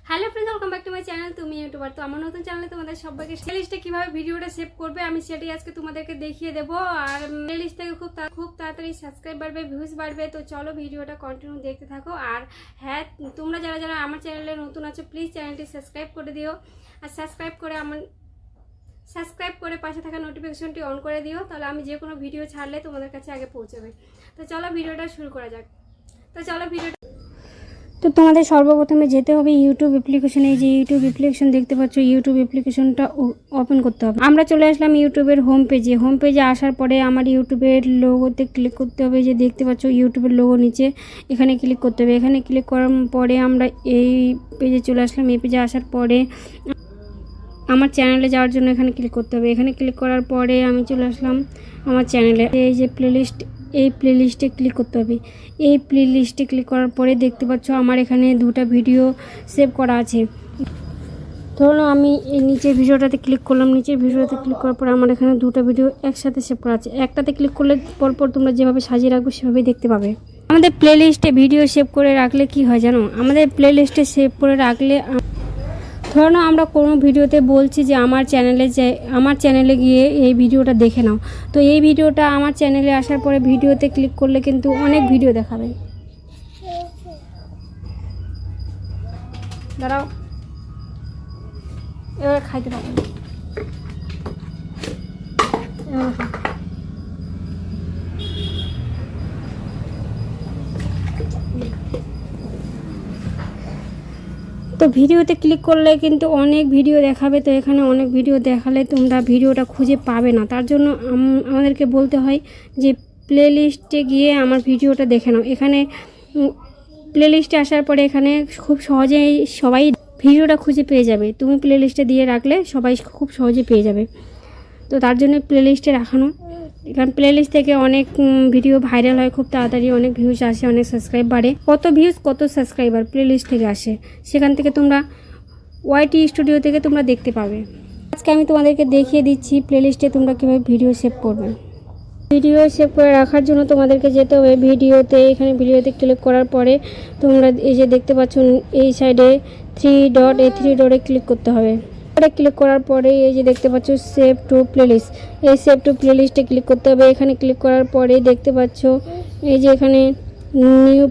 Hello friends, welcome back to my channel তুমি YouTuber. তো আমার নতুন চ্যানেলে তোমাদের সবাইকে প্লেলিস্টে কিভাবে ভিডিওটা সেভ করবে আমি সেটাই আজকে তোমাদেরকে দেখিয়ে দেবো। আর প্লেলিস্ট থেকে খুব তাড়াতাড়ি সাবস্ক্রাইব বাড়বে, ভিউজ বাড়বে। তো চলো ভিডিওটা কন্টিনিউ দেখতে থাকো। আর হ্যাঁ, তোমরা যারা যারা আমার চ্যানেলে নতুন আছো প্লিজ চ্যানেলটি সাবস্ক্রাইব করে দিও। আর সাবস্ক্রাইব করে পাশে থাকা নোটিফিকেশনটি অন করে দিও, তাহলে আমি যে কোনো ভিডিও ছাড়লে তোমাদের কাছে আগে পৌঁছাবে। তো চলো ভিডিওটা শুরু করা যাক। তো তোমাদের সর্বপ্রথমে যেতে হবে ইউটিউব অ্যাপ্লিকেশনে। এই যে ইউটিউব অ্যাপ্লিকেশন দেখতে পাচ্ছ, ইউটিউব অ্যাপ্লিকেশনটা ওপেন করতে হবে। আমরা চলে আসলাম ইউটিউবের হোম পেজে আসার পরে আমার ইউটিউবের লোগোতে ক্লিক করতে হবে। যে দেখতে পাচ্ছ ইউটিউবের লোগো নিচে, এখানে ক্লিক করতে হবে। এখানে ক্লিক করার পরে আমরা এই পেজে চলে আসলাম। এই পেজে আসার পরে আমার চ্যানেলে যাওয়ার জন্য এখানে ক্লিক করতে হবে। এখানে ক্লিক করার পরে আমি চলে আসলাম আমার চ্যানেলে। এই যে এই প্লেলিস্টে ক্লিক করতে হবে। এই প্লেলিস্টে ক্লিক করার পরে দেখতে পাচ্ছ আমার এখানে দুটো ভিডিও সেভ করা আছে। ধরুন আমি এই নিচের ভিডিওটাতে ক্লিক করলাম। নিচের ভিডিওতে ক্লিক করার পরে আমার এখানে দুটো ভিডিও একসাথে সেভ করা আছে। একটাতে ক্লিক করলে পরপর তোমরা যেভাবে সাজিয়ে রাখবে সেভাবেই দেখতে পাবে। আমাদের প্লেলিস্টে ভিডিও সেভ করে রাখলে কি হয় জানো? আমাদের প্লেলিস্টে সেভ করে রাখলে ধরো আমরা কোনো ভিডিওতে বলছি যে আমার চ্যানেলে গিয়ে এই ভিডিওটা দেখে নাও। তো এই ভিডিওটা আমার চ্যানেলে আসার পরে ভিডিওতে ক্লিক করলে কিন্তু অনেক ভিডিও দেখাবে। দাঁড়াও, এবার খাইতে পারবে। তো ভিডিওতে ক্লিক করলে কিন্তু অনেক ভিডিও দেখাবে। তো এখানে অনেক ভিডিও দেখালে তোমরা ভিডিওটা খুঁজে পাবে না। তার জন্য আমাদেরকে বলতে হয় যে প্লেলিস্টে গিয়ে আমার ভিডিওটা দেখে নাও। এখানে প্লেলিস্টে আসার পরে এখানে খুব সহজেই সবাই ভিডিওটা খুঁজে পেয়ে যাবে। তুমি প্লেলিস্টে দিয়ে রাখলে সবাই খুব সহজে পেয়ে যাবে। তো তার জন্য প্লেলিস্টে রাখানো। এখানে প্লেলিস্ট থেকে অনেক ভিডিও ভাইরাল হয় খুব তাড়াতাড়ি, অনেক ভিউজ আসে, অনেক সাবস্ক্রাইব বাড়ে। কত ভিউজ কত সাবস্ক্রাইবার প্লেলিস্ট থেকে আসে, সেখান থেকে তোমরা ওয়াইটি স্টুডিও থেকে তোমরা দেখতে পাবে। আজকে আমি তোমাদেরকে দেখিয়ে দিচ্ছি প্লেলিস্টে তোমরা কীভাবে ভিডিও সেভ করবে। ভিডিও সেভ করে রাখার জন্য তোমাদেরকে যেতে হবে ভিডিওতে। এখানে ভিডিওতে ক্লিক করার পরে তোমরা এই যে দেখতে পাচ্ছ এই সাইডে থ্রি ডটে ক্লিক করতে হবে। ক্লিক করার পরে এই যে দেখতে পাচ্ছ সেভ টু প্লেলিস্ট, এই সেভ টু প্লেলিস্টে ক্লিক করতে হবে। এখানে ক্লিক করার পরে দেখতে পাচ্ছ এই যে এখানে নিউ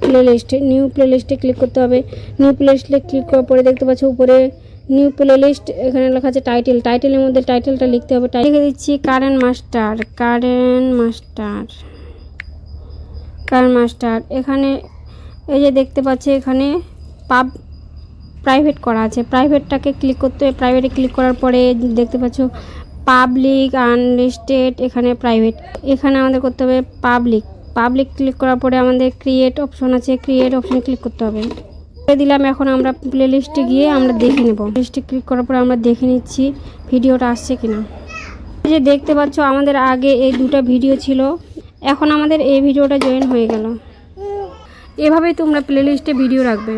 প্লেলিস্টে ক্লিক করতে হবে। নিউ প্লেলিস্টে ক্লিক করার পরে দেখতে পাচ্ছ উপরে নিউ প্লেলিস্ট, এখানে লেখা আছে টাইটেলের মধ্যে টাইটেলটা লিখতে হবে। লিখে দিচ্ছি কারেন্ট মাস্টার। এখানে এই যে দেখতে পাচ্ছ এখানে প্রাইভেট করা আছে। প্রাইভেটটাকে ক্লিক করতে হবে। প্রাইভেটে ক্লিক করার পরে দেখতে পাচ্ছ পাবলিক আনলিস্টেড, এখানে প্রাইভেট। এখানে আমাদের করতে হবে পাবলিক ক্লিক করার পরে আমাদের ক্রিয়েট অপশন আছে, ক্রিয়েট অপশন ক্লিক করতে হবে। দিলাম। এখন আমরা প্লেলিস্টে গিয়ে আমরা দেখে নেব। প্লেলিস্টে ক্লিক করার পরে আমরা দেখে নিচ্ছি ভিডিওটা আসছে কিনা। এই যে দেখতে পাচ্ছ আমাদের আগে এই দুটো ভিডিও ছিল, এখন আমাদের এই ভিডিওটা জয়েন হয়ে গেল। এভাবেই তোমরা প্লেলিস্টে ভিডিও রাখবে।